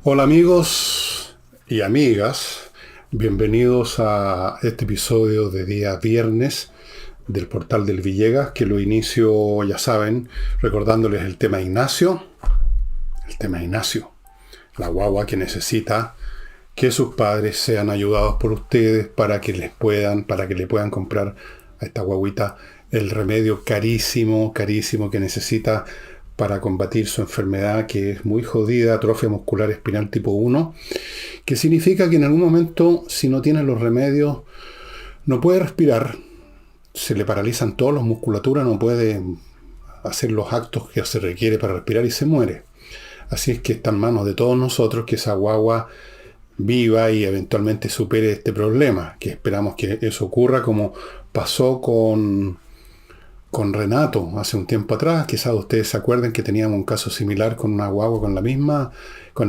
Hola amigos y amigas, bienvenidos a este episodio de día viernes del portal del Villegas, que lo inicio, ya saben, recordándoles el tema Ignacio, la guagua que necesita que sus padres sean ayudados por ustedes para que le puedan comprar a esta guaguita el remedio carísimo que necesita para combatir su enfermedad, que es muy jodida, atrofia muscular espinal tipo 1, que significa que en algún momento, si no tiene los remedios, no puede respirar, se le paralizan todas las musculaturas, no puede hacer los actos que se requiere para respirar y se muere. Así es que está en manos de todos nosotros que esa guagua viva y eventualmente supere este problema, que esperamos que eso ocurra como pasó con Renato hace un tiempo atrás. Quizás ustedes se acuerden que teníamos un caso similar con una guagua con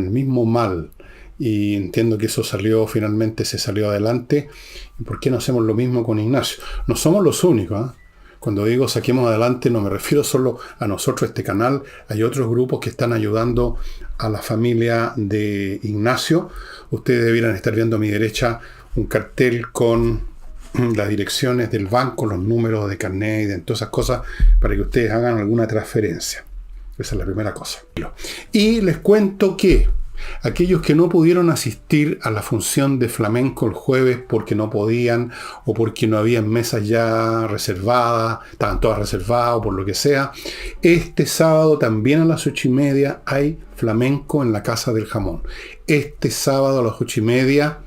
el mismo mal, y entiendo que eso finalmente se salió adelante. ¿Y por qué no hacemos lo mismo con Ignacio? No somos los únicos, ¿eh? Cuando digo saquemos adelante, no me refiero solo a nosotros, este canal. Hay otros grupos que están ayudando a la familia de Ignacio. Ustedes debieran estar viendo a mi derecha un cartel con las direcciones del banco, los números de carnet y de todas esas cosas, para que ustedes hagan alguna transferencia. Esa es la primera cosa. Y les cuento que aquellos que no pudieron asistir a la función de flamenco el jueves porque no podían, o porque no había mesas ya reservadas, estaban todas reservadas o por lo que sea, este sábado también a las 8:30 hay flamenco en la Casa del Jamón. Este sábado a las 8:30,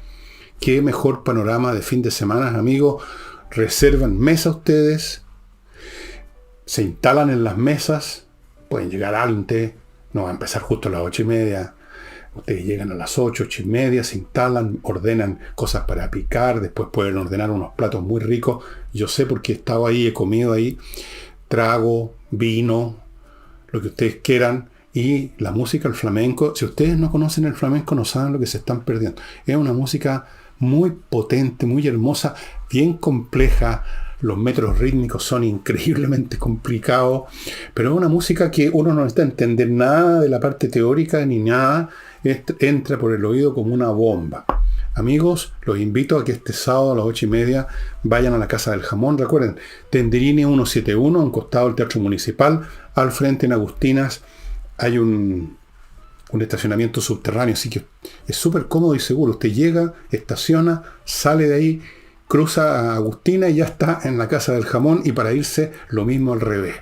qué mejor panorama de fin de semana, amigos. Reservan mesa ustedes, se instalan en las mesas, pueden llegar antes, no va a empezar justo a las 8:30. Ustedes llegan a las 8:30, se instalan, ordenan cosas para picar, después pueden ordenar unos platos muy ricos. Yo sé porque he estado ahí, he comido ahí, trago, vino, lo que ustedes quieran. Y la música, el flamenco, si ustedes no conocen el flamenco, no saben lo que se están perdiendo. Es una música muy potente, muy hermosa, bien compleja. Los metros rítmicos son increíblemente complicados, pero es una música que uno no necesita entender nada de la parte teórica ni nada. Entra por el oído como una bomba. Amigos, los invito a que este sábado a las 8:30 vayan a la Casa del Jamón. Recuerden, Tenderini 171, a un costado del Teatro Municipal, al frente en Agustinas hay un estacionamiento subterráneo, así que es súper cómodo y seguro. Usted llega, estaciona, sale de ahí, cruza a Agustina y ya está en la Casa del Jamón, y para irse lo mismo al revés.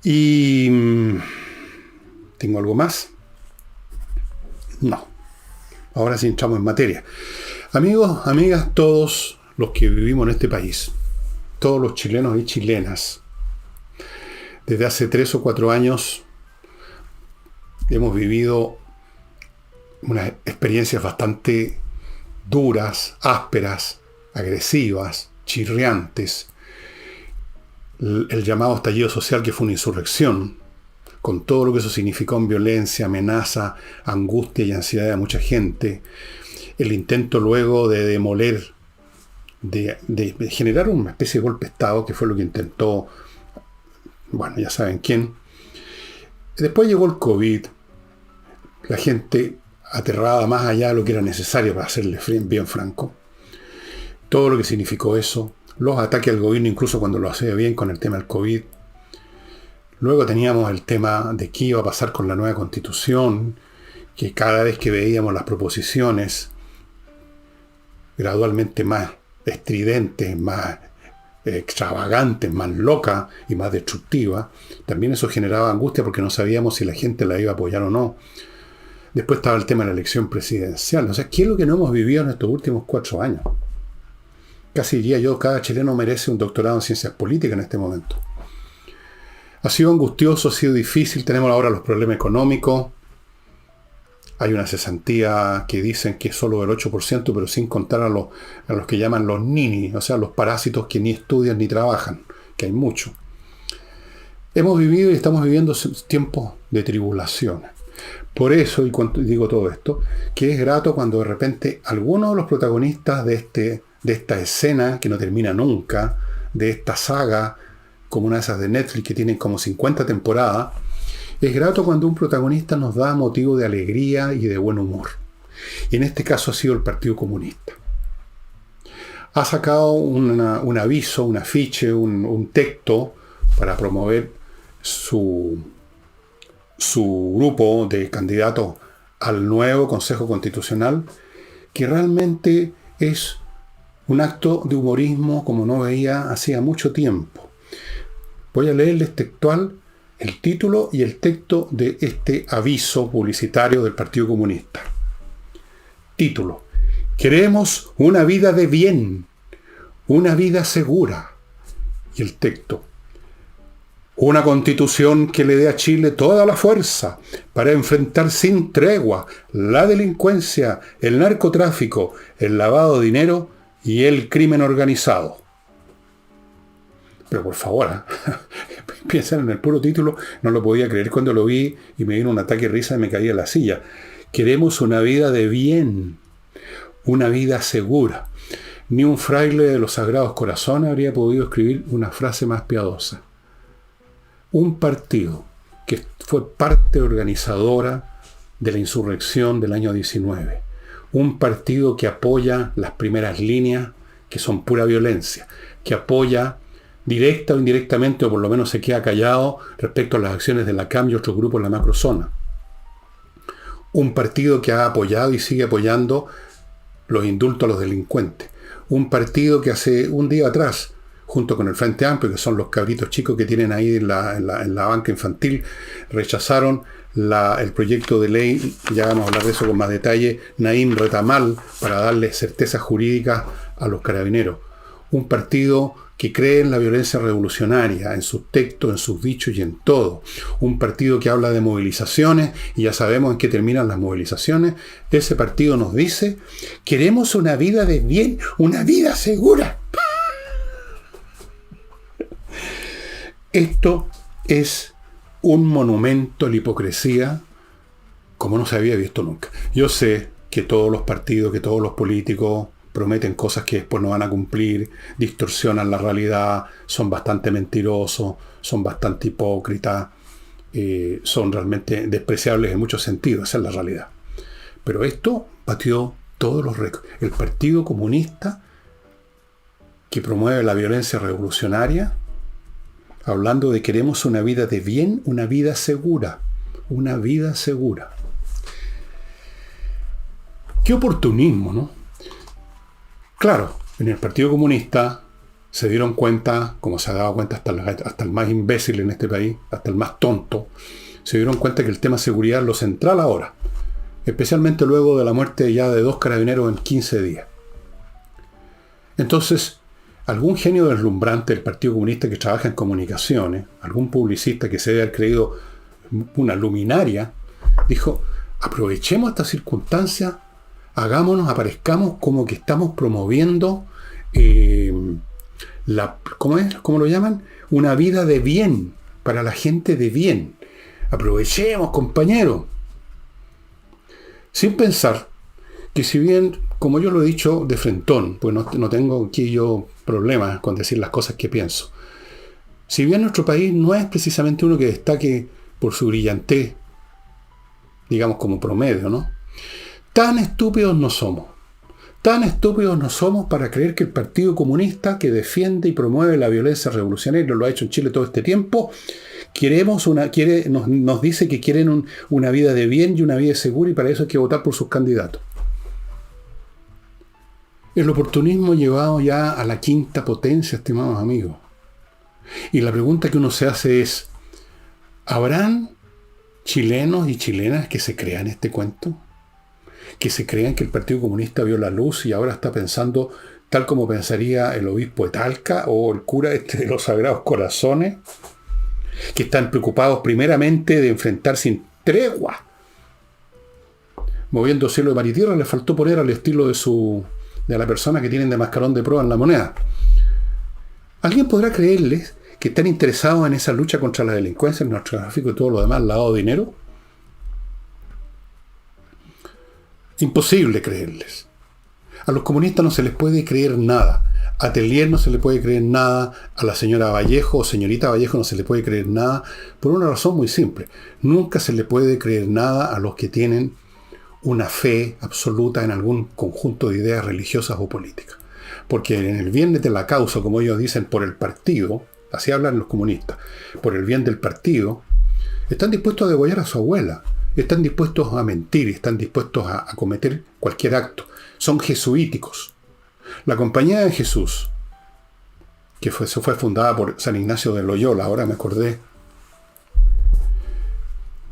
Y ¿tengo algo más? No. Ahora sí entramos en materia. Amigos, amigas, todos los que vivimos en este país, todos los chilenos y chilenas, desde hace 3 o 4 años hemos vivido unas experiencias bastante duras, ásperas, agresivas, chirriantes. El llamado estallido social, que fue una insurrección, con todo lo que eso significó en violencia, amenaza, angustia y ansiedad de mucha gente. El intento luego de demoler, de generar una especie de golpe de Estado, que fue lo que intentó, bueno, ya saben quién. Después llegó el COVID, la gente aterrada más allá de lo que era necesario, para serle bien franco. Todo lo que significó eso, los ataques al gobierno, incluso cuando lo hacía bien con el tema del COVID. Luego teníamos el tema de qué iba a pasar con la nueva constitución, que cada vez que veíamos las proposiciones gradualmente más estridentes, más extravagantes, más locas y más destructivas, también eso generaba angustia porque no sabíamos si la gente la iba a apoyar o no. Después estaba el tema de la elección presidencial. O sea, ¿qué es lo que no hemos vivido en estos últimos 4 años? Casi diría yo, cada chileno merece un doctorado en ciencias políticas en este momento. Ha sido angustioso, ha sido difícil. Tenemos ahora los problemas económicos. Hay una cesantía que dicen que es solo del 8%, pero sin contar a los que llaman los ninis, o sea, los parásitos que ni estudian ni trabajan, que hay mucho. Hemos vivido y estamos viviendo tiempos de tribulaciones. Por eso, y cuando digo todo esto, que es grato cuando de repente algunos de los protagonistas de esta escena que no termina nunca, de esta saga, como una de esas de Netflix que tienen como 50 temporadas, Es grato cuando un protagonista nos da motivo de alegría y de buen humor. Y en este caso ha sido el Partido Comunista. Ha sacado un aviso, un afiche, un texto para promover su grupo de candidatos al nuevo Consejo Constitucional, que realmente es un acto de humorismo como no veía hacía mucho tiempo. Voy a leerles textual el título y el texto de este aviso publicitario del Partido Comunista. Título: Queremos una vida de bien, una vida segura. Y el texto: una constitución que le dé a Chile toda la fuerza para enfrentar sin tregua la delincuencia, el narcotráfico, el lavado de dinero y el crimen organizado. Pero por favor, piensen en el puro título, no lo podía creer cuando lo vi y me vino un ataque de risa y me caí en la silla. Queremos una vida de bien, una vida segura. Ni un fraile de los Sagrados Corazones habría podido escribir una frase más piadosa. Un partido que fue parte organizadora de la insurrección del año 19. Un partido que apoya las primeras líneas, que son pura violencia, que apoya directa o indirectamente, o por lo menos se queda callado respecto a las acciones de la CAM y otros grupos en la macrozona. Un partido que ha apoyado y sigue apoyando los indultos a los delincuentes. Un partido que hace un día atrás, junto con el Frente Amplio, que son los cabritos chicos que tienen ahí en la banca infantil, rechazaron el proyecto de ley, ya vamos a hablar de eso con más detalle, Naim Retamal, para darle certeza jurídica a los carabineros. Un partido que cree en la violencia revolucionaria, en sus textos, en sus dichos y en todo. Un partido que habla de movilizaciones, y ya sabemos en qué terminan las movilizaciones. Ese partido nos dice: queremos una vida de bien, una vida segura. Esto es un monumento a la hipocresía como no se había visto nunca. Yo sé que todos los partidos, que todos los políticos prometen cosas que después no van a cumplir, distorsionan la realidad, son bastante mentirosos, son bastante hipócritas, son realmente despreciables en muchos sentidos, esa es la realidad. Pero esto batió todos los récords. El Partido Comunista, que promueve la violencia revolucionaria, hablando de queremos una vida de bien, una vida segura. Una vida segura. Qué oportunismo, ¿no? Claro, en el Partido Comunista se dieron cuenta, como se ha dado cuenta hasta el más imbécil en este país, hasta el más tonto, se dieron cuenta que el tema seguridad es lo central ahora, especialmente luego de la muerte ya de 2 carabineros en 15 días. Entonces, algún genio deslumbrante del Partido Comunista que trabaja en comunicaciones, algún publicista que se debe haber creído una luminaria, dijo: aprovechemos esta circunstancia, aparezcamos como que estamos promoviendo ¿cómo lo llaman? Una vida de bien, para la gente de bien. Aprovechemos, compañeros. Sin pensar que, si bien, como yo lo he dicho de frentón, pues no tengo aquí yo problemas con decir las cosas que pienso. Si bien nuestro país no es precisamente uno que destaque por su brillantez, digamos como promedio, ¿no? Tan estúpidos no somos. Tan estúpidos no somos para creer que el Partido Comunista, que defiende y promueve la violencia revolucionaria, lo ha hecho en Chile todo este tiempo, nos dice que quieren una vida de bien y una vida segura, y para eso hay que votar por sus candidatos. El oportunismo llevado ya a la quinta potencia, estimados amigos. Y la pregunta que uno se hace es: ¿habrán chilenos y chilenas que se crean este cuento? Que se crean que el Partido Comunista vio la luz y ahora está pensando tal como pensaría el obispo de Talca o el cura de los Sagrados Corazones, que están preocupados primeramente de enfrentar sin tregua, moviendo cielo de mar y tierra. Le faltó poner al estilo de la persona que tienen de mascarón de proa en la moneda. ¿Alguien podrá creerles que están interesados en esa lucha contra la delincuencia, el narcotráfico y todo lo demás, lavado de dinero? Imposible creerles. A los comunistas no se les puede creer nada. A Tellier no se le puede creer nada. A la señora Vallejo o señorita Vallejo no se le puede creer nada. Por una razón muy simple. Nunca se le puede creer nada a los que tienen una fe absoluta en algún conjunto de ideas religiosas o políticas. Porque en el bien de la causa, como ellos dicen, por el partido, así hablan los comunistas, por el bien del partido, están dispuestos a degollar a su abuela, están dispuestos a mentir, están dispuestos a cometer cualquier acto. Son jesuíticos. La Compañía de Jesús, que fue fundada por San Ignacio de Loyola, ahora me acordé,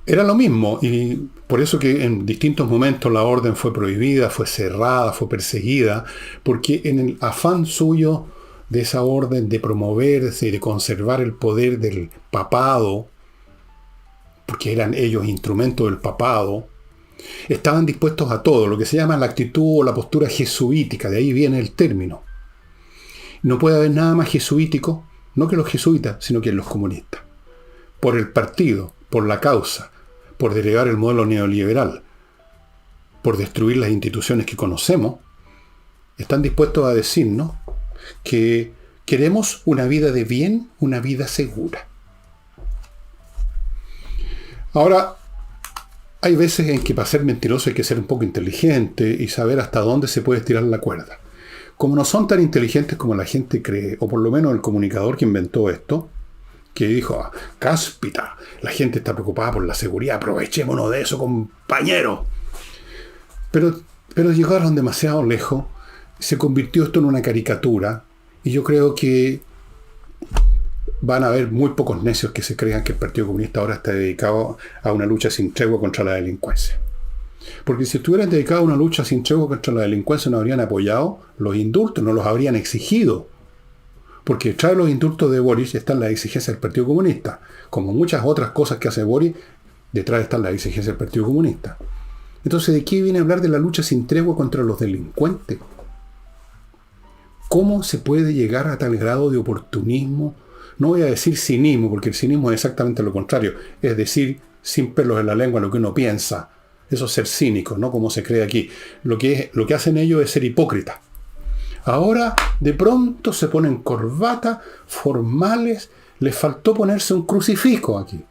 era lo mismo, y por eso que en distintos momentos la orden fue prohibida, fue cerrada, fue perseguida, porque en el afán suyo de esa orden de promoverse y de conservar el poder del papado, porque eran ellos instrumentos del papado, estaban dispuestos a todo, lo que se llama la actitud o la postura jesuítica, de ahí viene el término. No puede haber nada más jesuítico, no que los jesuitas, sino que los comunistas. Por el partido, por la causa, por derivar el modelo neoliberal, por destruir las instituciones que conocemos, están dispuestos a decirnos que queremos una vida de bien, una vida segura. Ahora, hay veces en que para ser mentiroso hay que ser un poco inteligente y saber hasta dónde se puede estirar la cuerda. Como no son tan inteligentes como la gente cree, o por lo menos el comunicador que inventó esto, que dijo, cáspita, la gente está preocupada por la seguridad, aprovechémonos de eso, compañero. Pero llegaron demasiado lejos, se convirtió esto en una caricatura, y yo creo que van a haber muy pocos necios que se crean que el Partido Comunista ahora está dedicado a una lucha sin tregua contra la delincuencia. Porque si estuvieran dedicados a una lucha sin tregua contra la delincuencia, no habrían apoyado los indultos, no los habrían exigido. Porque detrás de los indultos de Boris están las exigencias del Partido Comunista. Como muchas otras cosas que hace Boris, detrás están las exigencias del Partido Comunista. Entonces, ¿de qué viene a hablar de la lucha sin tregua contra los delincuentes? ¿Cómo se puede llegar a tal grado de oportunismo? No voy a decir cinismo, porque el cinismo es exactamente lo contrario. Es decir, sin pelos en la lengua lo que uno piensa. Eso es ser cínico, no como se cree aquí. Lo que hacen ellos es ser hipócritas. Ahora, de pronto, se ponen corbata, formales. Les faltó ponerse un crucifijo aquí.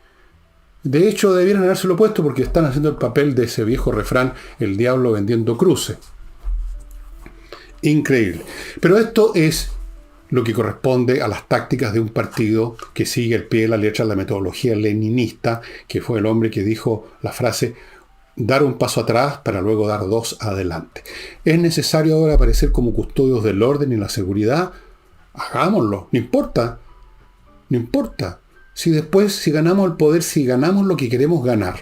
De hecho, debieran habérselo puesto porque están haciendo el papel de ese viejo refrán, el diablo vendiendo cruces. Increíble. Pero esto es lo que corresponde a las tácticas de un partido que sigue al pie de la letra la metodología leninista, que fue el hombre que dijo la frase dar un paso atrás para luego dar dos adelante. ¿Es necesario ahora aparecer como custodios del orden y la seguridad? Hagámoslo, no importa. No importa. Si después, si ganamos el poder, si ganamos lo que queremos ganar,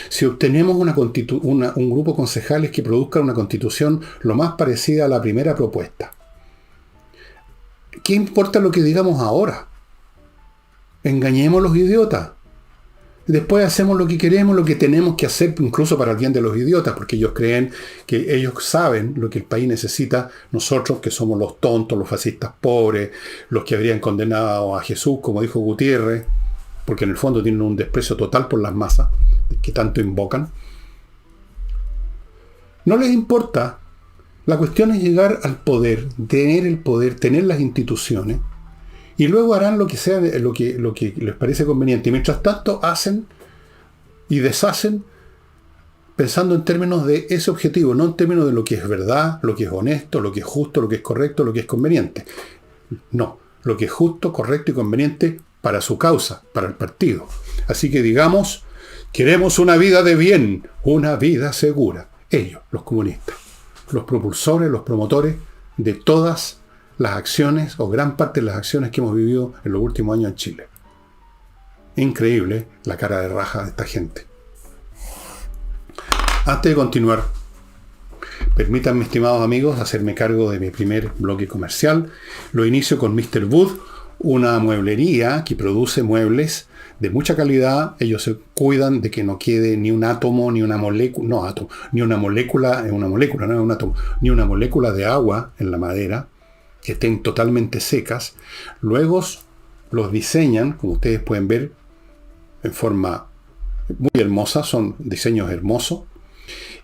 si obtenemos un grupo de concejales que produzca una constitución lo más parecida a la primera propuesta, ¿qué importa lo que digamos ahora? Engañemos a los idiotas. Después hacemos lo que queremos, lo que tenemos que hacer, incluso para el bien de los idiotas, porque ellos creen que ellos saben lo que el país necesita, nosotros que somos los tontos, los fascistas pobres, los que habrían condenado a Jesús, como dijo Gutiérrez, porque en el fondo tienen un desprecio total por las masas, que tanto invocan. No les importa. La cuestión es llegar al poder, tener las instituciones, y luego harán lo que sea, lo que les parece conveniente. Y mientras tanto hacen y deshacen pensando en términos de ese objetivo, no en términos de lo que es verdad, lo que es honesto, lo que es justo, lo que es correcto, lo que es conveniente. No, lo que es justo, correcto y conveniente para su causa, para el partido. Así que digamos, queremos una vida de bien, una vida segura. Ellos, los comunistas, los propulsores, los promotores de todas las acciones, o gran parte de las acciones que hemos vivido en los últimos años en Chile. Increíble la cara de raja de esta gente. Antes de continuar, permítanme, estimados amigos, hacerme cargo de mi primer bloque comercial. Lo inicio con Mr. Wood, una mueblería que produce muebles de mucha calidad. Ellos se cuidan de que no quede ni un átomo, ni una molécula, ni una molécula de agua en la madera, que estén totalmente secas. Luego los diseñan, como ustedes pueden ver, en forma muy hermosa, son diseños hermosos.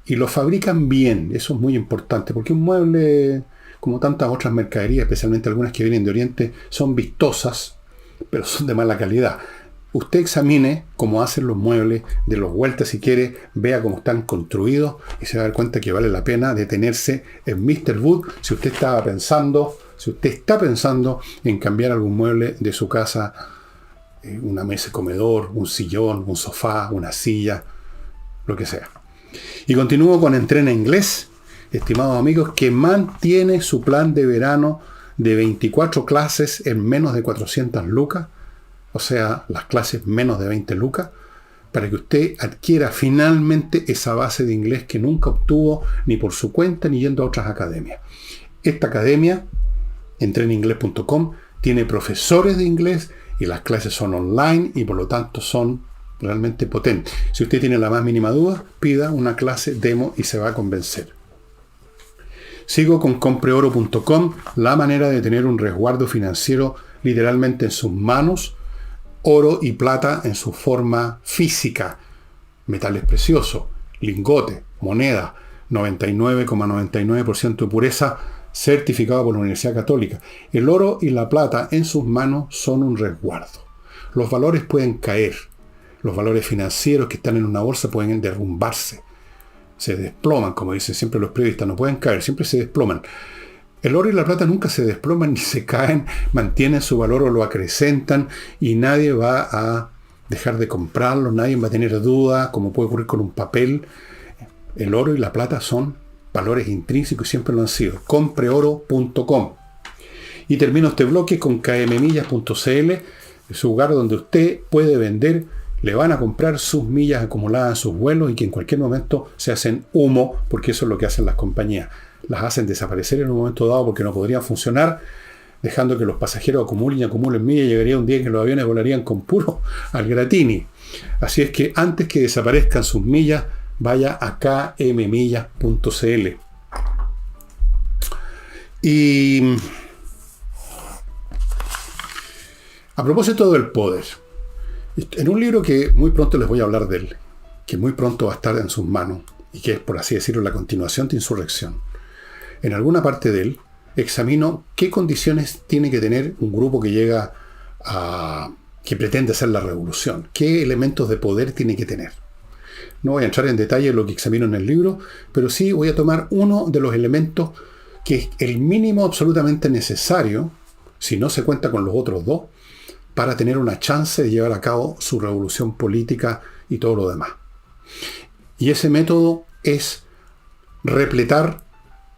Y lo fabrican bien, eso es muy importante, porque un mueble, como tantas otras mercaderías, especialmente algunas que vienen de Oriente, son vistosas, pero son de mala calidad. Usted examine cómo hacen los muebles, de los vueltas si quiere, vea cómo están construidos y se va a dar cuenta que vale la pena detenerse en Mr. Wood si usted está pensando en cambiar algún mueble de su casa, una mesa de comedor, un sillón, un sofá, una silla, lo que sea. Y continúo con Entrena Inglés, estimados amigos, que mantiene su plan de verano de 24 clases en menos de 400 lucas, o sea, las clases menos de 20 lucas, para que usted adquiera finalmente esa base de inglés que nunca obtuvo ni por su cuenta ni yendo a otras academias. Esta academia, entrenainglés.com, tiene profesores de inglés y las clases son online y por lo tanto son realmente potentes. Si usted tiene la más mínima duda, pida una clase demo y se va a convencer. Sigo con compreoro.com, la manera de tener un resguardo financiero literalmente en sus manos, oro y plata en su forma física, metales preciosos, lingote, moneda, 99,99% de pureza, certificado por la Universidad Católica. El oro y la plata en sus manos son un resguardo. Los valores pueden caer, los valores financieros que están en una bolsa pueden derrumbarse, se desploman, como dicen siempre los periodistas, no pueden caer, siempre se desploman. El oro y la plata nunca se desploman ni se caen, mantienen su valor o lo acrecentan y nadie va a dejar de comprarlo, nadie va a tener duda, como puede ocurrir con un papel. El oro y la plata son valores intrínsecos y siempre lo han sido. Compreoro.com. Y termino este bloque con kmmillas.cl, su lugar donde usted puede vender, le van a comprar sus millas acumuladas en sus vuelos y que en cualquier momento se hacen humo, porque eso es lo que hacen las compañías. Las hacen desaparecer en un momento dado porque no podrían funcionar, dejando que los pasajeros acumulen y acumulen millas. Llegaría un día en que los aviones volarían con puro al gratini. Así es que antes que desaparezcan sus millas, vaya a kmmillas.cl. Y a propósito del poder, en un libro que muy pronto les voy a hablar de él, que muy pronto va a estar en sus manos y que es, por así decirlo, la continuación de Insurrección, en alguna parte de él examino qué condiciones tiene que tener un grupo que llega que pretende hacer la revolución, qué elementos de poder tiene que tener. No voy a entrar en detalle en lo que examino en el libro, pero sí voy a tomar uno de los elementos que es el mínimo absolutamente necesario, si no se cuenta con los otros dos, para tener una chance de llevar a cabo su revolución política y todo lo demás. Y ese método es repletar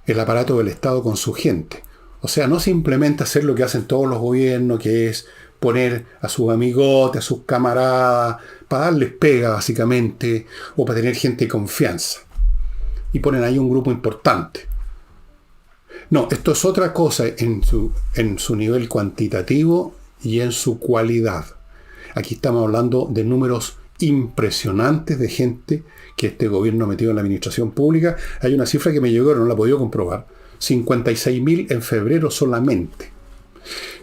el aparato del Estado con su gente. O sea, no simplemente hacer lo que hacen todos los gobiernos, que es poner a sus amigotes, a sus camaradas, para darles pega básicamente, o para tener gente de confianza. Y ponen ahí un grupo importante. No, esto es otra cosa en su nivel cuantitativo y en su cualidad. Aquí estamos hablando de números impresionantes de gente que este gobierno ha metido en la administración pública. Hay una cifra que me llegó, no la he podido comprobar. 56.000 en febrero solamente.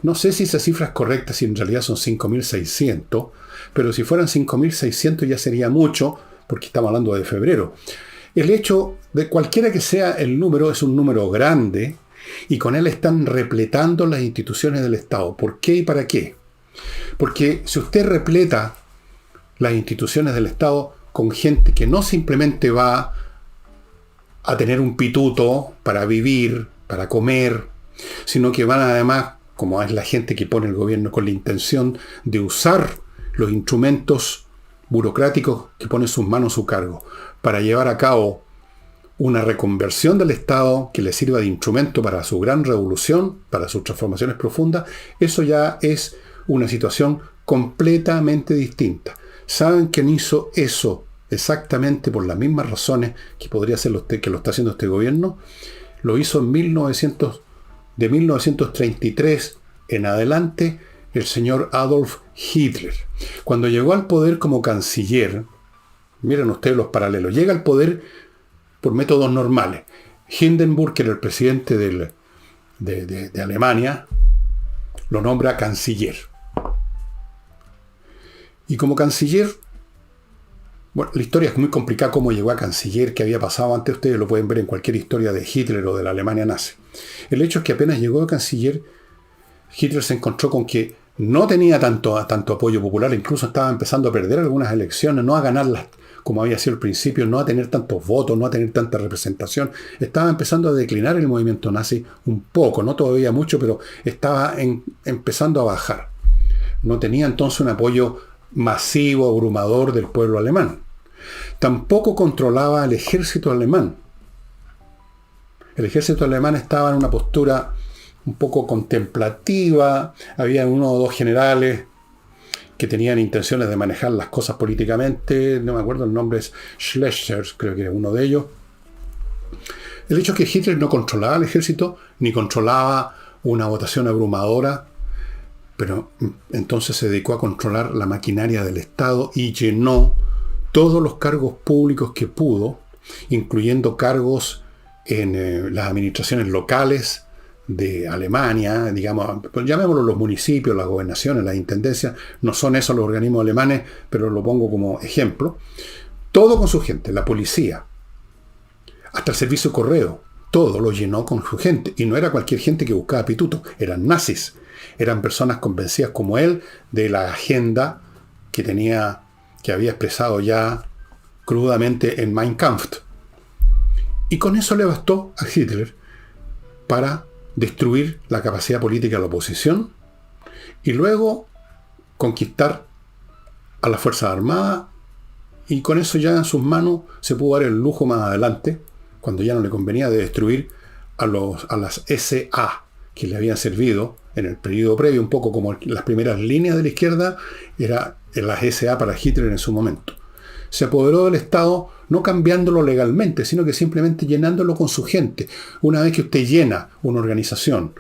No sé si esa cifra es correcta, si en realidad son 5.600, pero si fueran 5.600 ya sería mucho, porque estamos hablando de febrero. El hecho de cualquiera que sea el número es un número grande y con él están repletando las instituciones del Estado. ¿Por qué y para qué? Porque si usted repleta las instituciones del Estado con gente que no simplemente va a tener un pituto para vivir, para comer, sino que van además, como es la gente que pone el gobierno con la intención de usar los instrumentos burocráticos que pone en sus manos a su cargo, para llevar a cabo una reconversión del Estado que le sirva de instrumento para su gran revolución, para sus transformaciones profundas, eso ya es una situación completamente distinta. ¿Saben quién hizo eso exactamente por las mismas razones que podría ser que lo está haciendo este gobierno? Lo hizo en de 1933 en adelante el señor Adolf Hitler. Cuando llegó al poder como canciller, miren ustedes los paralelos, llega al poder por métodos normales. Hindenburg, que era el presidente de Alemania, lo nombra canciller. Y como canciller Bueno, la historia es muy complicada, cómo llegó a canciller, qué había pasado antes, ustedes lo pueden ver en cualquier historia de Hitler o de la Alemania nazi. El hecho es que apenas llegó a canciller, Hitler se encontró con que no tenía tanto apoyo popular, incluso estaba empezando a perder algunas elecciones, no a ganarlas como había sido al principio, no a tener tantos votos, no a tener tanta representación. Estaba empezando a declinar el movimiento nazi un poco, no todavía mucho, pero estaba empezando a bajar. No tenía entonces un apoyo masivo, abrumador del pueblo alemán. Tampoco controlaba al ejército alemán. El ejército alemán estaba en una postura un poco contemplativa, había uno o dos generales que tenían intenciones de manejar las cosas políticamente, no me acuerdo el nombre, es Schlechter, creo que era uno de ellos. El hecho es que Hitler no controlaba el ejército, ni controlaba una votación abrumadora, pero entonces se dedicó a controlar la maquinaria del Estado y llenó todos los cargos públicos que pudo, incluyendo cargos en las administraciones locales de Alemania, digamos, pues llamémoslo los municipios, las gobernaciones, las intendencias, no son esos los organismos alemanes, pero lo pongo como ejemplo. Todo con su gente, la policía, hasta el servicio de correo, todo lo llenó con su gente. Y no era cualquier gente que buscaba pituto, eran nazis. Eran personas convencidas como él de la agenda que había expresado ya crudamente en Mein Kampf. Y con eso le bastó a Hitler para destruir la capacidad política de la oposición y luego conquistar a las Fuerzas Armadas, y con eso ya en sus manos se pudo dar el lujo más adelante, cuando ya no le convenía, de destruir a las SA que le habían servido en el periodo previo, un poco como las primeras líneas de la izquierda, era las SA para Hitler en su momento. Se apoderó del Estado no cambiándolo legalmente, sino que simplemente llenándolo con su gente. Una vez que usted llena una organización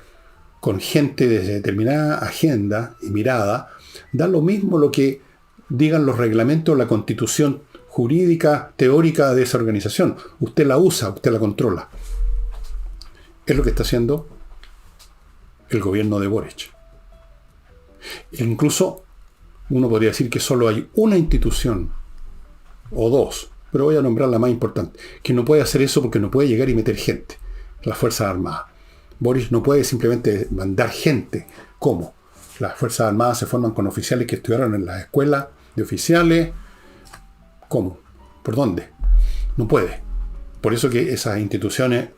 con gente de determinada agenda y mirada, da lo mismo lo que digan los reglamentos o la constitución jurídica, teórica de esa organización. Usted la usa, usted la controla. Es lo que está haciendo el gobierno de Boric. E incluso uno podría decir que solo hay una institución o dos, pero voy a nombrar la más importante, que no puede hacer eso porque no puede llegar y meter gente, las Fuerzas Armadas. Boric no puede simplemente mandar gente. ¿Cómo? Las Fuerzas Armadas se forman con oficiales que estudiaron en las escuelas de oficiales. ¿Cómo? ¿Por dónde? No puede. Por eso que esas instituciones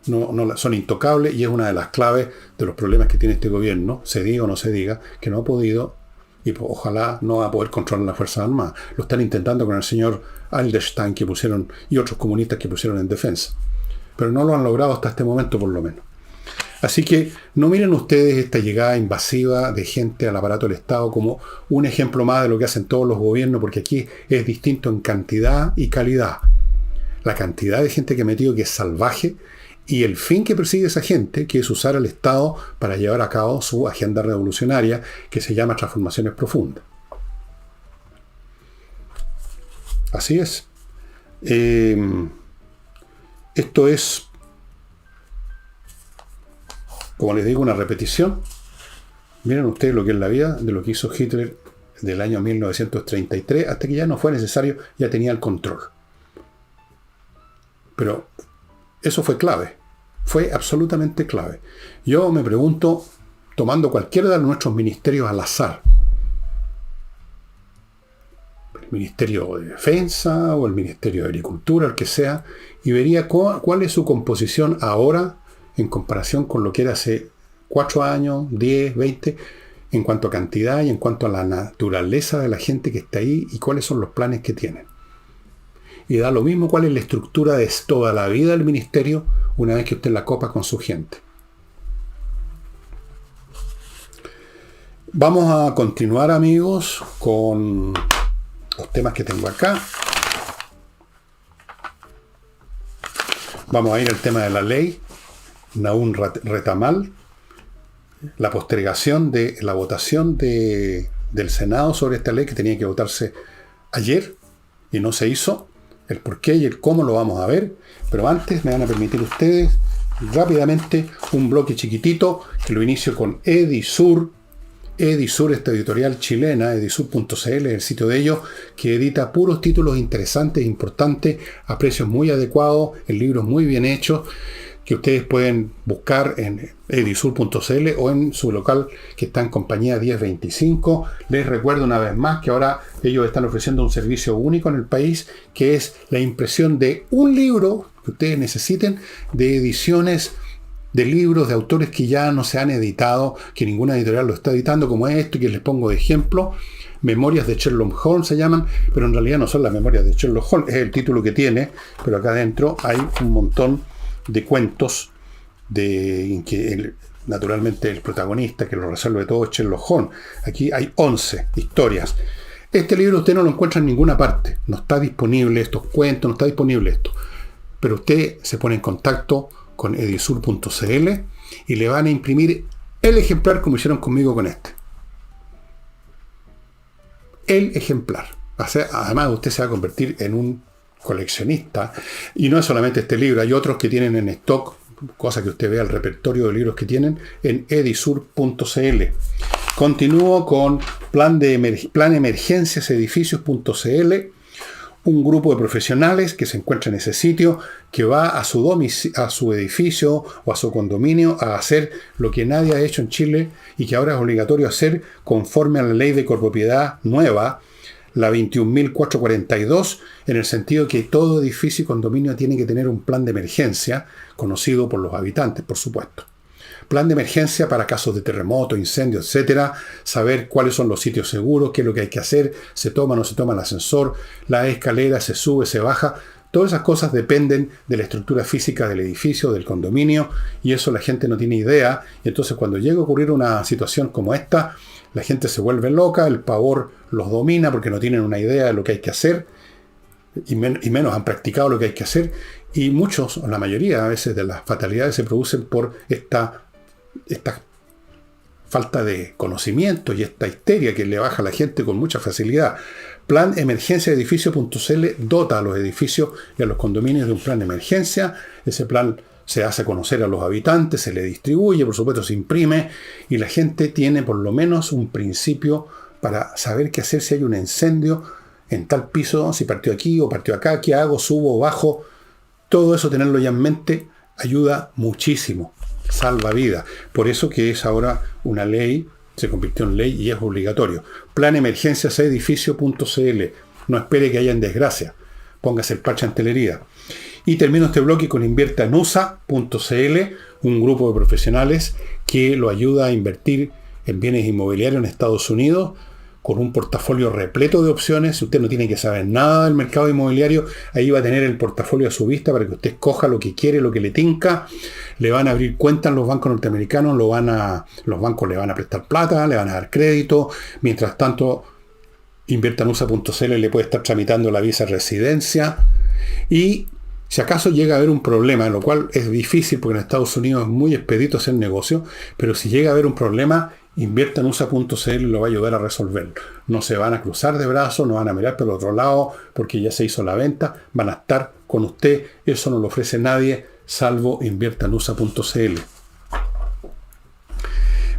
no son intocables, y es una de las claves de los problemas que tiene este gobierno, se diga o no se diga, que no ha podido, y ojalá no va a poder controlar las Fuerzas Armadas. Lo están intentando con el señor Alderstein que pusieron, y otros comunistas que pusieron en defensa. Pero no lo han logrado hasta este momento, por lo menos. Así que no miren ustedes esta llegada invasiva de gente al aparato del Estado como un ejemplo más de lo que hacen todos los gobiernos, porque aquí es distinto en cantidad y calidad. La cantidad de gente que ha metido, que es salvaje, y el fin que persigue esa gente, que es usar al Estado para llevar a cabo su agenda revolucionaria, que se llama transformaciones profundas. Así es. Esto es, como les digo, una repetición. Miren ustedes lo que es la vida de lo que hizo Hitler del año 1933, hasta que ya no fue necesario, ya tenía el control. Pero eso fue clave. Fue absolutamente clave. Yo me pregunto, tomando cualquiera de nuestros ministerios al azar, el Ministerio de Defensa o el Ministerio de Agricultura, el que sea, y vería cuál es su composición ahora en comparación con lo que era hace 4 años, 10, 20, en cuanto a cantidad y en cuanto a la naturaleza de la gente que está ahí y cuáles son los planes que tienen. Y da lo mismo cuál es la estructura de toda la vida del ministerio una vez que usted la copa con su gente. Vamos a continuar, amigos, con los temas que tengo acá. Vamos a ir al tema de la ley Nahum Retamal, la postergación de la votación del Senado sobre esta ley que tenía que votarse ayer y no se hizo. El por qué y el cómo lo vamos a ver, pero antes me van a permitir ustedes rápidamente un bloque chiquitito que lo inicio con Edisur, Edisur, esta editorial chilena, edisur.cl, el sitio de ellos, que edita puros títulos interesantes, importantes, a precios muy adecuados, en libros muy bien hechos, que ustedes pueden buscar en edisur.cl o en su local que está en compañía 1025. Les recuerdo una vez más que ahora ellos están ofreciendo un servicio único en el país, que es la impresión de un libro que ustedes necesiten, de ediciones de libros de autores que ya no se han editado, que ninguna editorial lo está editando, como esto, que les pongo de ejemplo. Memorias de Sherlock Holmes se llaman, pero en realidad no son las memorias de Sherlock Holmes, es el título que tiene, pero acá adentro hay un montón de cuentos en que naturalmente el protagonista que lo resuelve todo es Sherlock Holmes. Aquí hay 11 historias. Este libro usted no lo encuentra en ninguna parte, no está disponible estos cuentos, no está disponible esto, pero usted se pone en contacto con edisur.cl y le van a imprimir el ejemplar como hicieron conmigo con este. El ejemplar. Además usted se va a convertir en un coleccionista, y no es solamente este libro, hay otros que tienen en stock, cosa que usted vea el repertorio de libros que tienen en edisur.cl. Continúo con plan emergencias edificios.cl, un grupo de profesionales que se encuentra en ese sitio, que va a su edificio o a su condominio a hacer lo que nadie ha hecho en Chile y que ahora es obligatorio hacer conforme a la ley de copropiedad nueva, la 21.442, en el sentido que todo edificio y condominio tiene que tener un plan de emergencia, conocido por los habitantes, por supuesto. Plan de emergencia para casos de terremoto, incendio, etcétera, saber cuáles son los sitios seguros, qué es lo que hay que hacer, se toma o no se toma el ascensor, la escalera, se sube, se baja. Todas esas cosas dependen de la estructura física del edificio, del condominio, y eso la gente no tiene idea. Y entonces cuando llega a ocurrir una situación como esta, la gente se vuelve loca, el pavor los domina porque no tienen una idea de lo que hay que hacer, y menos han practicado lo que hay que hacer, y muchos, o la mayoría a veces de las fatalidades se producen por esta falta de conocimiento y esta histeria que le baja a la gente con mucha facilidad. Plan emergencia edificio.cl dota a los edificios y a los condominios de un plan de emergencia. Ese plan se hace conocer a los habitantes, se le distribuye, por supuesto se imprime, y la gente tiene por lo menos un principio para saber qué hacer si hay un incendio en tal piso, si partió aquí o partió acá, qué hago, subo o bajo. Todo eso, tenerlo ya en mente, ayuda muchísimo, salva vidas. Por eso que es ahora una ley, se convirtió en ley y es obligatorio. Plan emergencias edificio.cl. No espere que haya en desgracia. Póngase el parche ante la herida. Y termino este bloque con inviertanusa.cl, un grupo de profesionales que lo ayuda a invertir en bienes inmobiliarios en Estados Unidos, con un portafolio repleto de opciones. Si usted no tiene que saber nada del mercado inmobiliario, ahí va a tener el portafolio a su vista para que usted escoja lo que quiere, lo que le tinca. Le van a abrir cuentas en los bancos norteamericanos, los bancos le van a prestar plata, le van a dar crédito. Mientras tanto, inviertanusa.cl le puede estar tramitando la visa de residencia. Y si acaso llega a haber un problema, lo cual es difícil porque en Estados Unidos es muy expedito hacer negocio, pero si llega a haber un problema, inviertanusa.cl lo va a ayudar a resolverlo. No se van a cruzar de brazos, no van a mirar por el otro lado porque ya se hizo la venta, van a estar con usted. Eso no lo ofrece nadie salvo inviertanusa.cl.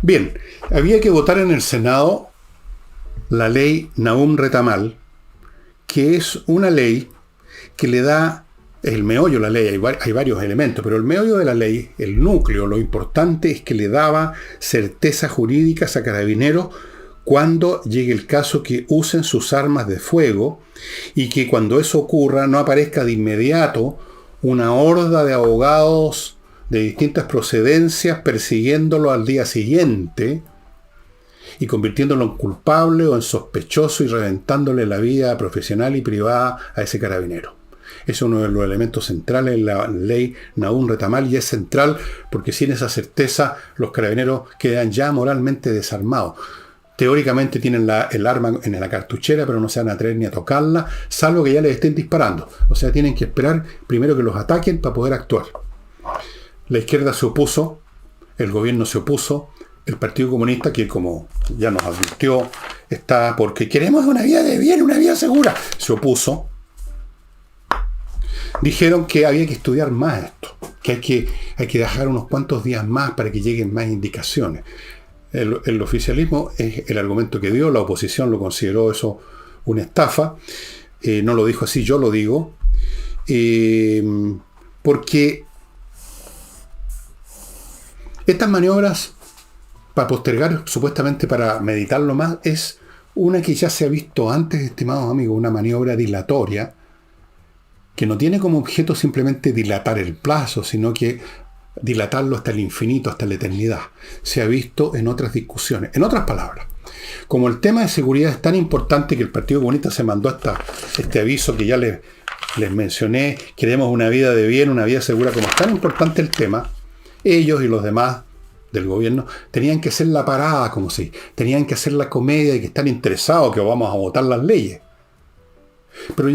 Bien, había que votar en el Senado la ley Nahum Retamal, que es una ley que le da el meollo de la ley. Hay varios elementos, pero el meollo de la ley, el núcleo, lo importante es que le daba certeza jurídica a carabineros cuando llegue el caso que usen sus armas de fuego, y que cuando eso ocurra no aparezca de inmediato una horda de abogados de distintas procedencias persiguiéndolo al día siguiente y convirtiéndolo en culpable o en sospechoso y reventándole la vida profesional y privada a ese carabinero. Es uno de los elementos centrales en la ley Nahum Retamal, y es central porque sin esa certeza los carabineros quedan ya moralmente desarmados. Teóricamente tienen el arma en la cartuchera, pero no se van a atrever ni a tocarla, salvo que ya les estén disparando. O sea, tienen que esperar primero que los ataquen para poder actuar. La izquierda se opuso, el gobierno se opuso, el Partido Comunista, que como ya nos advirtió, está porque queremos una vía de bien, una vía segura, se opuso. Dijeron que había que estudiar más esto, que hay que dejar unos cuantos días más para que lleguen más indicaciones. el oficialismo es el argumento que dio, la oposición lo consideró eso una estafa, no lo dijo así, yo lo digo, porque estas maniobras para postergar, supuestamente para meditarlo más, es una que ya se ha visto antes, estimados amigos, una maniobra dilatoria que no tiene como objeto simplemente dilatar el plazo, sino que dilatarlo hasta el infinito, hasta la eternidad. Se ha visto en otras discusiones. En otras palabras, como el tema de seguridad es tan importante que el Partido Comunista se mandó hasta este aviso que ya les mencioné, queremos una vida de bien, una vida segura, como es tan importante el tema, ellos y los demás del gobierno tenían que hacer la parada, como si tenían que hacer la comedia de que están interesados, que vamos a votar las leyes. Pero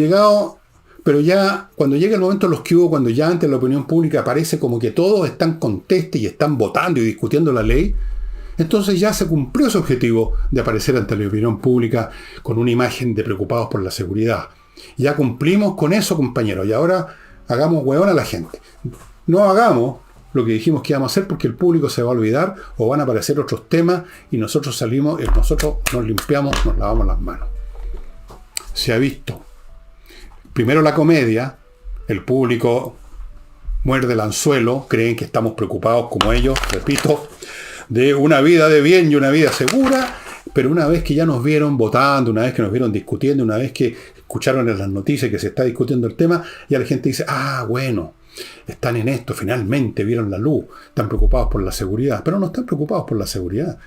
ya cuando llega el momento de los que hubo, cuando ya ante la opinión pública parece como que todos están contestes y están votando y discutiendo la ley, entonces ya se cumplió ese objetivo de aparecer ante la opinión pública con una imagen de preocupados por la seguridad. Ya cumplimos con eso, compañeros, y ahora hagamos hueón a la gente. No hagamos lo que dijimos que íbamos a hacer, porque el público se va a olvidar o van a aparecer otros temas y nosotros salimos, nosotros nos limpiamos, nos lavamos las manos. Se ha visto. Primero la comedia, el público muerde el anzuelo, creen que estamos preocupados como ellos, repito, de una vida de bien y una vida segura, pero una vez que ya nos vieron votando, una vez que nos vieron discutiendo, una vez que escucharon en las noticias que se está discutiendo el tema, ya la gente dice, bueno, están en esto, finalmente vieron la luz, están preocupados por la seguridad, pero no están preocupados por la seguridad.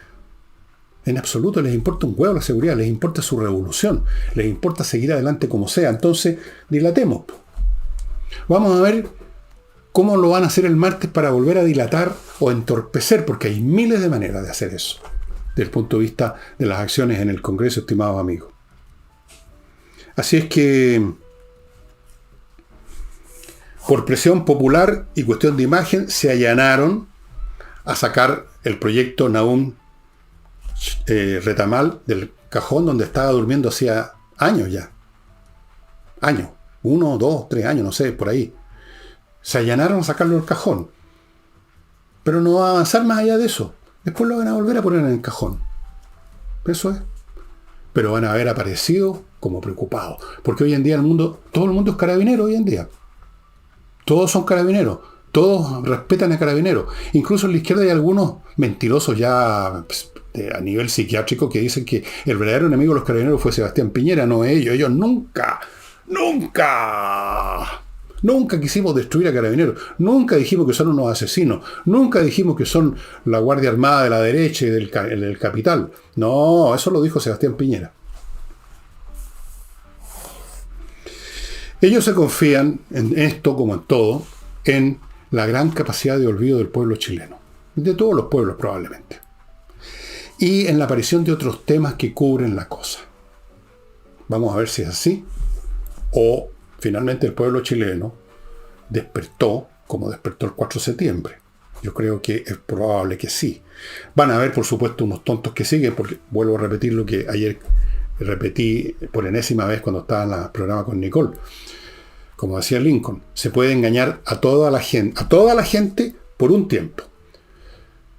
En absoluto les importa un huevo la seguridad, les importa su revolución, les importa seguir adelante como sea. Entonces, dilatemos. Vamos a ver cómo lo van a hacer el martes para volver a dilatar o entorpecer, porque hay miles de maneras de hacer eso, desde el punto de vista de las acciones en el Congreso, estimados amigos. Así es que, por presión popular y cuestión de imagen, se allanaron a sacar el proyecto Nahum Retamal del cajón donde estaba durmiendo hacía años ya. Años. 1, 2, 3 años, no sé, por ahí. Se allanaron a sacarlo del cajón. Pero no va a avanzar más allá de eso. Después lo van a volver a poner en el cajón. Eso es. Pero van a haber aparecido como preocupados. Porque hoy en día todo el mundo es carabinero hoy en día. Todos son carabineros. Todos respetan a carabineros. Incluso en la izquierda hay algunos mentirosos ya a nivel psiquiátrico que dicen que el verdadero enemigo de los carabineros fue Sebastián Piñera, no ellos. Ellos nunca quisimos destruir a carabineros. Nunca dijimos que son unos asesinos. Nunca dijimos que son la Guardia Armada de la derecha y del capital. No, eso lo dijo Sebastián Piñera. Ellos se confían en esto, como en todo, en la gran capacidad de olvido del pueblo chileno. De todos los pueblos, probablemente. Y en la aparición de otros temas que cubren la cosa. Vamos a ver si es así. O finalmente el pueblo chileno despertó como despertó el 4 de septiembre. Yo creo que es probable que sí. Van a haber, por supuesto, unos tontos que siguen, porque vuelvo a repetir lo que ayer repetí por enésima vez cuando estaba en el programa con Nicole. Como decía Lincoln, se puede engañar a toda la gente por un tiempo.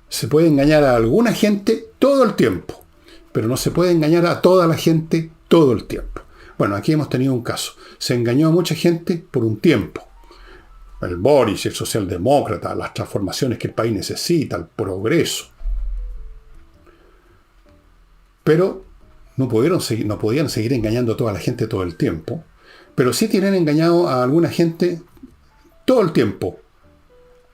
Se puede engañar a alguna gente todo el tiempo, pero no se puede engañar a toda la gente todo el tiempo. Bueno, aquí hemos tenido un caso. Se engañó a mucha gente por un tiempo. El Boris, el socialdemócrata, las transformaciones que el país necesita, el progreso. Pero no podían seguir engañando a toda la gente todo el tiempo. Pero sí tienen engañado a alguna gente todo el tiempo.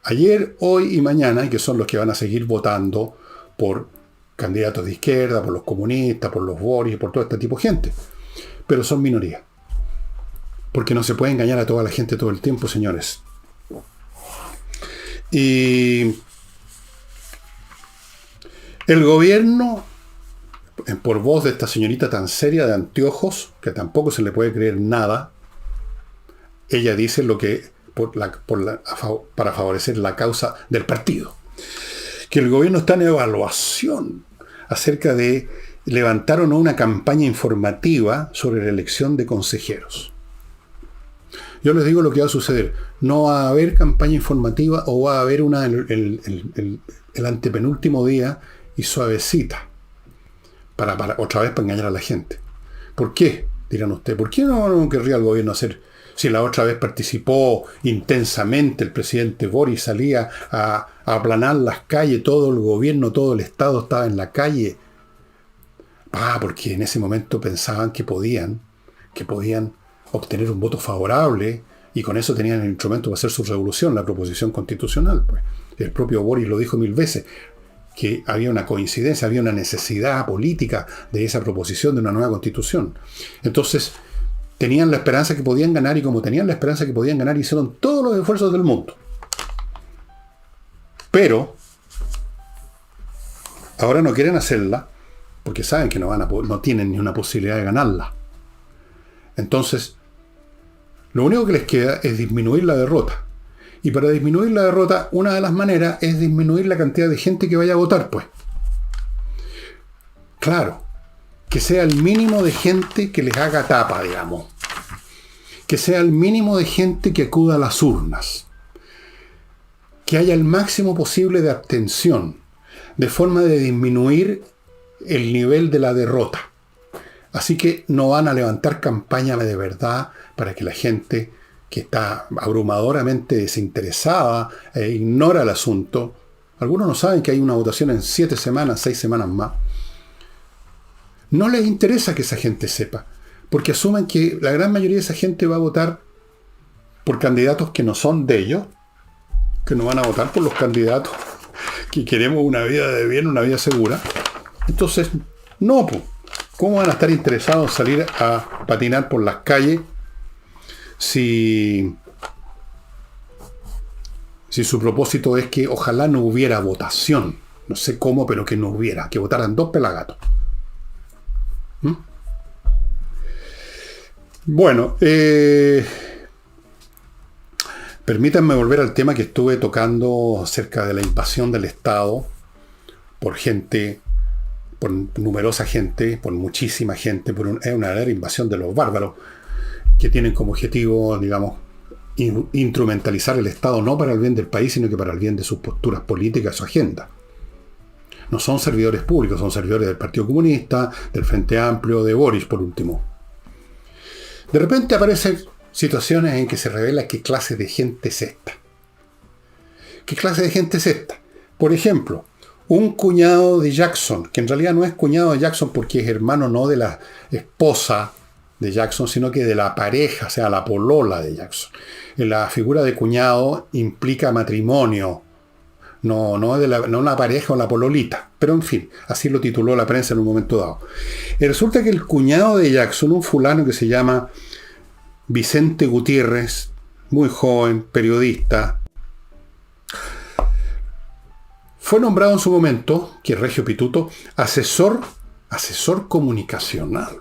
Ayer, hoy y mañana, y que son los que van a seguir votando por candidatos de izquierda, por los comunistas, por los Boris, por todo este tipo de gente. Pero son minoría. Porque no se puede engañar a toda la gente todo el tiempo, señores. Y el gobierno, por voz de esta señorita tan seria de anteojos, que tampoco se le puede creer nada, ella dice lo que para favorecer la causa del partido. Que el gobierno está en evaluación acerca de levantar o no una campaña informativa sobre la elección de consejeros. Yo les digo lo que va a suceder. No va a haber campaña informativa, o va a haber una el antepenúltimo día y suavecita, para otra vez para engañar a la gente. ¿Por qué? Dirán ustedes. ¿Por qué no querría el gobierno hacer? Si la otra vez participó intensamente el presidente Boris, salía a aplanar las calles, todo el gobierno, todo el Estado estaba en la calle. Porque en ese momento pensaban que podían obtener un voto favorable y con eso tenían el instrumento para hacer su revolución, la proposición constitucional. Pues. El propio Boris lo dijo 1000 veces, que había una coincidencia, había una necesidad política de esa proposición de una nueva constitución. Entonces, tenían la esperanza que podían ganar y como tenían la esperanza que podían ganar, hicieron todos los esfuerzos del mundo. Pero, ahora no quieren hacerla porque saben que no tienen ni una posibilidad de ganarla. Entonces, lo único que les queda es disminuir la derrota. Y para disminuir la derrota, una de las maneras es disminuir la cantidad de gente que vaya a votar, pues. Claro, que sea el mínimo de gente que les haga tapa, digamos. Que sea el mínimo de gente que acuda a las urnas. Que haya el máximo posible de abstención, de forma de disminuir el nivel de la derrota. Así que no van a levantar campaña de verdad para que la gente que está abrumadoramente desinteresada e ignora el asunto. Algunos no saben que hay una votación en 7 semanas, 6 semanas más. No les interesa que esa gente sepa, porque asumen que la gran mayoría de esa gente va a votar por candidatos que no son de ellos, que no van a votar por los candidatos que queremos una vida de bien, una vida segura. Entonces, no, pues, ¿cómo van a estar interesados en salir a patinar por las calles si su propósito es que ojalá no hubiera votación? No sé cómo, pero que no hubiera, que votaran 2 pelagatos. Bueno, permítanme volver al tema que estuve tocando acerca de la invasión del Estado por gente, por numerosa gente, por muchísima gente, por una verdadera invasión de los bárbaros que tienen como objetivo, digamos, instrumentalizar el Estado no para el bien del país, sino que para el bien de sus posturas políticas, su agenda. No son servidores públicos, son servidores del Partido Comunista, del Frente Amplio, de Boris, por último. De repente aparecen situaciones en que se revela qué clase de gente es esta. ¿Qué clase de gente es esta? Por ejemplo, un cuñado de Jackson, que en realidad no es cuñado de Jackson porque es hermano no de la esposa de Jackson, sino que de la pareja, o sea, la polola de Jackson. La figura de cuñado implica matrimonio, no una pareja o la pololita. Pero en fin, así lo tituló la prensa en un momento dado. Y resulta que el cuñado de Jackson, un fulano que se llama Vicente Gutiérrez, muy joven, periodista, fue nombrado en su momento, que es Regio Pituto, asesor comunicacional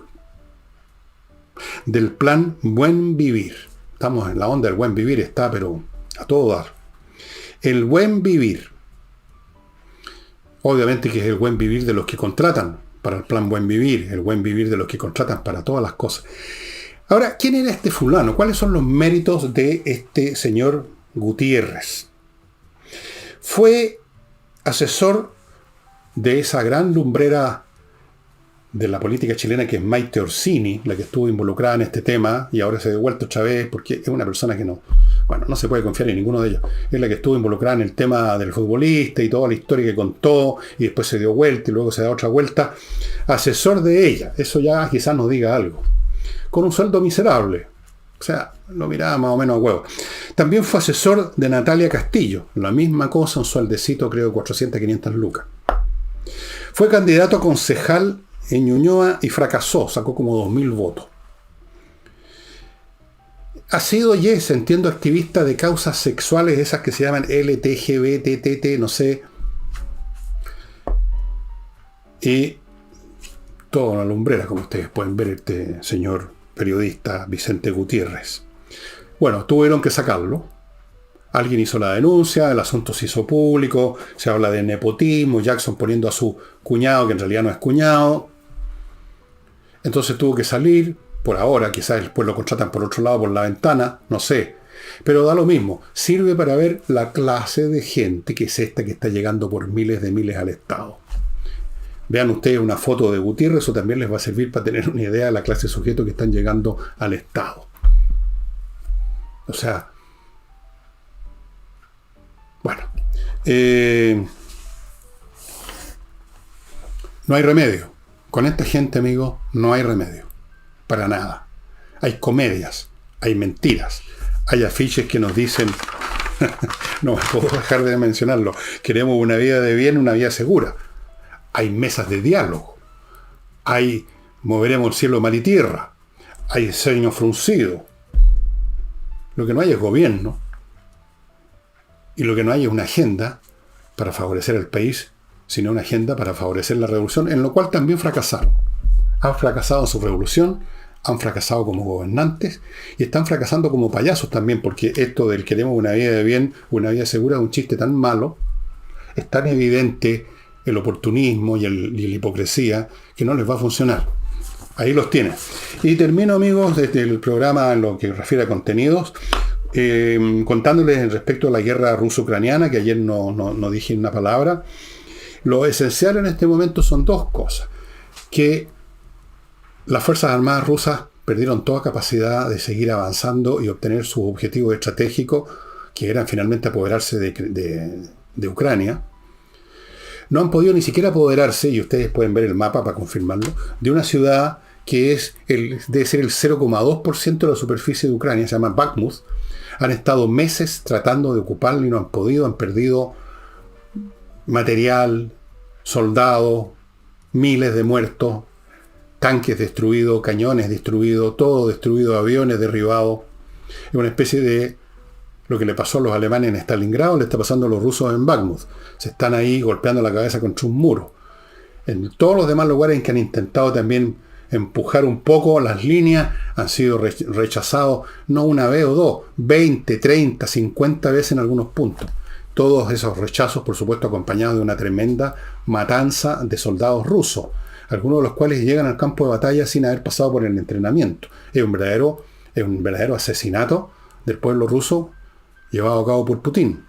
del plan Buen Vivir. Estamos en la onda del Buen Vivir, está pero a todo dar. El Buen Vivir. Obviamente que es el buen vivir de los que contratan para el plan Buen Vivir, el buen vivir de los que contratan para todas las cosas. Ahora, ¿quién era este fulano? ¿Cuáles son los méritos de este señor Gutiérrez? Fue asesor de esa gran lumbrera de la política chilena que es Maite Orsini, la que estuvo involucrada en este tema y ahora se ha devuelto otra vez porque es una persona que no se puede confiar en ninguno de ellos. Es la que estuvo involucrada en el tema del futbolista y toda la historia que contó y después se dio vuelta y luego se da otra vuelta. Asesor de ella, eso ya quizás nos diga algo. Con un sueldo miserable. O sea, lo miraba más o menos a huevo. También fue asesor de Natalia Castillo. La misma cosa, un sueldecito creo de 400, 500 lucas. Fue candidato a concejal en Ñuñoa y fracasó, sacó como 2000 votos. Ha sido entiendo, activista de causas sexuales, esas que se llaman LTGBTT, no sé. Y toda una lumbrera, como ustedes pueden ver, este señor periodista Vicente Gutiérrez. Bueno, tuvieron que sacarlo. Alguien hizo la denuncia, el asunto se hizo público, se habla de nepotismo, Jackson poniendo a su cuñado, que en realidad no es cuñado. Entonces tuvo que salir, por ahora, quizás después lo contratan por otro lado, por la ventana, no sé. Pero da lo mismo, sirve para ver la clase de gente que es esta que está llegando por miles de miles al Estado. Vean ustedes una foto de Gutiérrez, eso también les va a servir para tener una idea de la clase de sujetos que están llegando al Estado. O sea, bueno, no hay remedio. Con esta gente, amigos, no hay remedio. Para nada. Hay comedias, hay mentiras, hay afiches que nos dicen, no puedo dejar de mencionarlo, queremos una vida de bien, una vida segura. Hay mesas de diálogo, hay moveremos el cielo, mar y tierra, hay ceño fruncido. Lo que no hay es gobierno, y lo que no hay es una agenda para favorecer al país, sino una agenda para favorecer la revolución, en lo cual también fracasaron. Han fracasado en su revolución, han fracasado como gobernantes y están fracasando como payasos también, porque esto del queremos una vida de bien, una vida segura, es un chiste tan malo, es tan evidente el oportunismo y la hipocresía, que no les va a funcionar. Ahí los tienen. Y termino, amigos, desde el programa en lo que refiere a contenidos, contándoles respecto a la guerra ruso-ucraniana, que ayer no dije una palabra. Lo esencial en este momento son dos cosas. Que las Fuerzas Armadas rusas perdieron toda capacidad de seguir avanzando y obtener sus objetivos estratégicos, que eran finalmente apoderarse de Ucrania. No han podido ni siquiera apoderarse, y ustedes pueden ver el mapa para confirmarlo, de una ciudad que debe ser el 0,2% de la superficie de Ucrania, se llama Bakhmut. Han estado meses tratando de ocuparlo y no han podido, han perdido material, soldados, miles de muertos, tanques destruidos, cañones destruidos, todo destruido, aviones derribados. Es una especie de lo que le pasó a los alemanes en Stalingrado, le está pasando a los rusos en Bakhmut. Se están ahí golpeando la cabeza contra un muro. En todos los demás lugares en que han intentado también empujar un poco las líneas, han sido rechazados no una vez o dos, 20, 30, 50 veces en algunos puntos. Todos esos rechazos, por supuesto, acompañados de una tremenda matanza de soldados rusos, algunos de los cuales llegan al campo de batalla sin haber pasado por el entrenamiento. Es un verdadero asesinato del pueblo ruso llevado a cabo por Putin.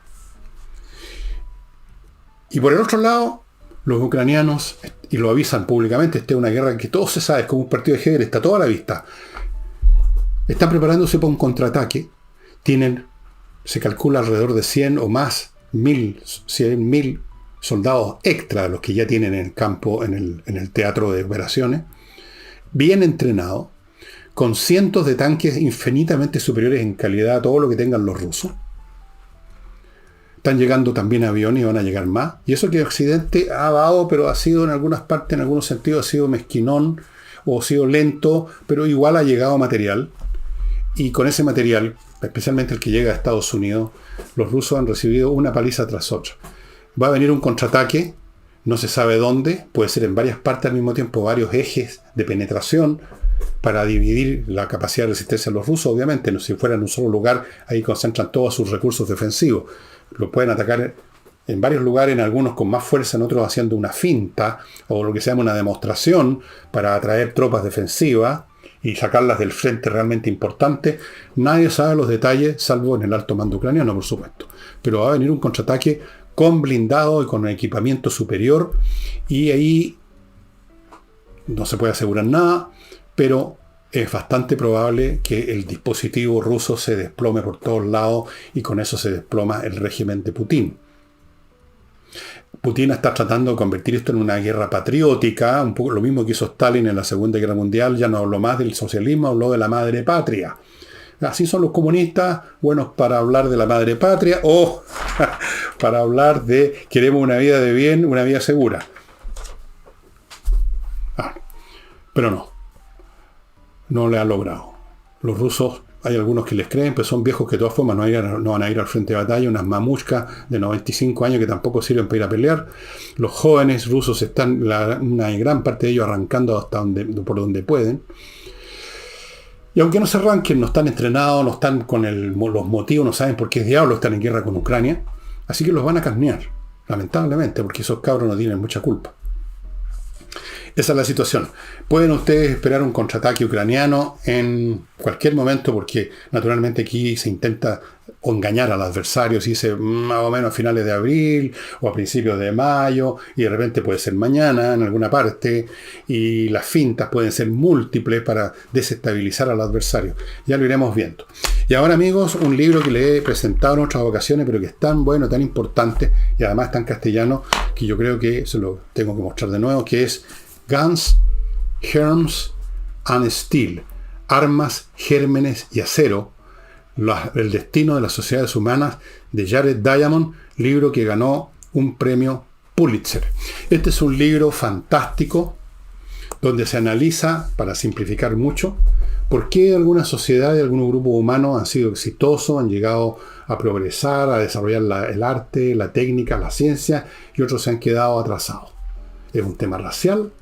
Y por el otro lado, los ucranianos, y lo avisan públicamente, esta es una guerra que todo se sabe, es como un partido de ajedrez, está toda a la vista. Están preparándose para un contraataque. Se calcula alrededor de 100 o más, 100.000 soldados extra de los que ya tienen en el campo, en el teatro de operaciones, bien entrenados, con cientos de tanques infinitamente superiores en calidad a todo lo que tengan los rusos. Están llegando también aviones y van a llegar más. Y eso que Occidente ha dado, pero ha sido en algunas partes, en algunos sentidos, ha sido mezquinón o ha sido lento, pero igual ha llegado material. Y con ese material, especialmente el que llega a Estados Unidos, los rusos han recibido una paliza tras otra. Va a venir un contraataque, no se sabe dónde, puede ser en varias partes al mismo tiempo, varios ejes de penetración para dividir la capacidad de resistencia de los rusos, obviamente. No, si fuera en un solo lugar, ahí concentran todos sus recursos defensivos. Lo pueden atacar en varios lugares, en algunos con más fuerza, en otros haciendo una finta, o lo que se llama una demostración, para atraer tropas defensivas y sacarlas del frente realmente importante. Nadie sabe los detalles, salvo en el alto mando ucraniano, por supuesto. Pero va a venir un contraataque con blindado y con un equipamiento superior, y ahí no se puede asegurar nada, pero es bastante probable que el dispositivo ruso se desplome por todos lados y con eso se desploma el régimen de Putin. Putin está tratando de convertir esto en una guerra patriótica, un poco lo mismo que hizo Stalin en la Segunda Guerra Mundial. Ya no habló más del socialismo, habló de la madre patria. Así son los comunistas, buenos para hablar de la madre patria o para hablar de queremos una vida de bien, una vida segura. Pero no le ha logrado. Los rusos, hay algunos que les creen, pero son viejos que de todas formas no van a ir al frente de batalla, unas mamushkas de 95 años que tampoco sirven para ir a pelear. Los jóvenes rusos están, una gran parte de ellos arrancando hasta por donde pueden. Y aunque no se arranquen, no están entrenados, no están con los motivos, no saben por qué diablos están en guerra con Ucrania. Así que los van a carnear, lamentablemente, porque esos cabros no tienen mucha culpa. Esa es la situación. Pueden ustedes esperar un contraataque ucraniano en cualquier momento, porque naturalmente aquí se intenta o engañar al adversario, si dice más o menos a finales de abril o a principios de mayo, y de repente puede ser mañana en alguna parte, y las fintas pueden ser múltiples para desestabilizar al adversario. Ya lo iremos viendo. Y ahora, amigos, un libro que le he presentado en otras ocasiones, pero que es tan bueno, tan importante, y además tan castellano, que yo creo que se lo tengo que mostrar de nuevo, que es Guns, Germs and Steel, Armas, Gérmenes y Acero, el destino de las sociedades humanas, de Jared Diamond, libro que ganó un premio Pulitzer. Este es un libro fantástico donde se analiza, para simplificar mucho, por qué algunas sociedades, algunos grupos humanos han sido exitosos, han llegado a progresar, a desarrollar el arte, la técnica, la ciencia, y otros se han quedado atrasados. ¿Es un tema racial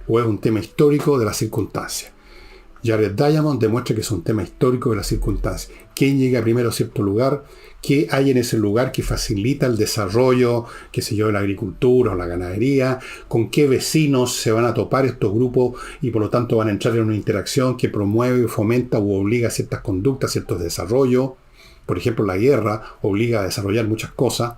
o es un tema histórico de las circunstancias? Jared Diamond demuestra que es un tema histórico de las circunstancias. ¿Quién llega primero a cierto lugar? ¿Qué hay en ese lugar que facilita el desarrollo, qué sé yo, de la agricultura o la ganadería? ¿Con qué vecinos se van a topar estos grupos y por lo tanto van a entrar en una interacción que promueve, fomenta u obliga a ciertas conductas, ciertos desarrollos? Por ejemplo, la guerra obliga a desarrollar muchas cosas.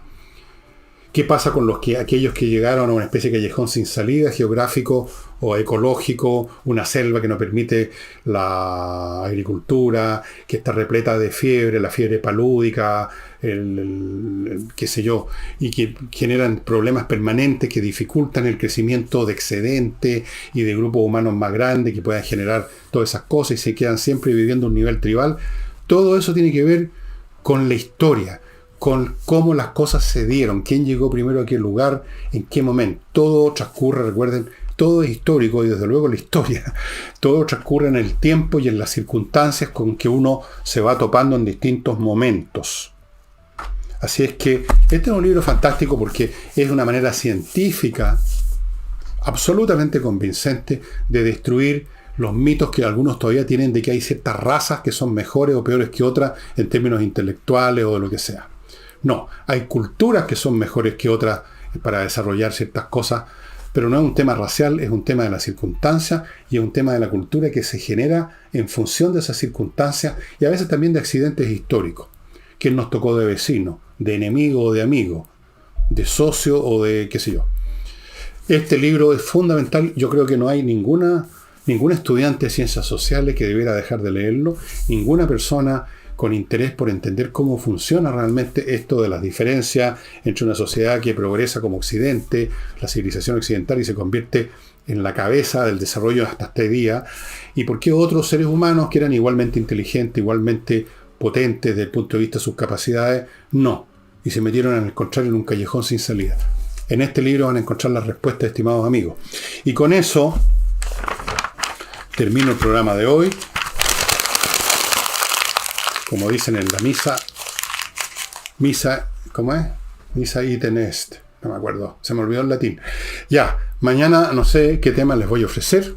¿Qué pasa con aquellos que llegaron a una especie de callejón sin salida, geográfico o ecológico, una selva que no permite la agricultura, que está repleta de fiebre, la fiebre palúdica, qué sé yo, y que generan problemas permanentes que dificultan el crecimiento de excedente y de grupos humanos más grandes que puedan generar todas esas cosas y se quedan siempre viviendo a un nivel tribal? Todo eso tiene que ver con la historia, con cómo las cosas se dieron, quién llegó primero a qué lugar, en qué momento. Todo transcurre, recuerden, todo es histórico y desde luego la historia, todo transcurre en el tiempo y en las circunstancias con que uno se va topando en distintos momentos. Así es que este es un libro fantástico porque es una manera científica, absolutamente convincente, de destruir los mitos que algunos todavía tienen de que hay ciertas razas que son mejores o peores que otras en términos intelectuales o de lo que sea. No, hay culturas que son mejores que otras para desarrollar ciertas cosas, pero no es un tema racial, es un tema de la circunstancia y es un tema de la cultura que se genera en función de esas circunstancias y a veces también de accidentes históricos. ¿Quién nos tocó de vecino, de enemigo o de amigo, de socio o de qué sé yo? Este libro es fundamental. Yo creo que no hay ningún estudiante de ciencias sociales que debiera dejar de leerlo, ninguna persona con interés por entender cómo funciona realmente esto de las diferencias entre una sociedad que progresa como Occidente, la civilización occidental, y se convierte en la cabeza del desarrollo hasta este día, y por qué otros seres humanos que eran igualmente inteligentes, igualmente potentes desde el punto de vista de sus capacidades, no, y se metieron al contrario en un callejón sin salida. En este libro van a encontrar las respuestas, estimados amigos. Y con eso termino el programa de hoy. Como dicen en la misa, ¿cómo es? Misa iten est, no me acuerdo, se me olvidó el latín. Ya, mañana no sé qué tema les voy a ofrecer,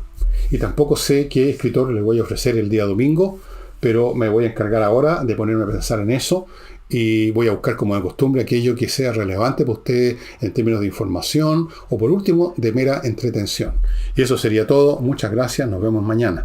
y tampoco sé qué escritor les voy a ofrecer el día domingo, pero me voy a encargar ahora de ponerme a pensar en eso, y voy a buscar como de costumbre aquello que sea relevante para ustedes en términos de información, o por último, de mera entretención. Y eso sería todo, muchas gracias, nos vemos mañana.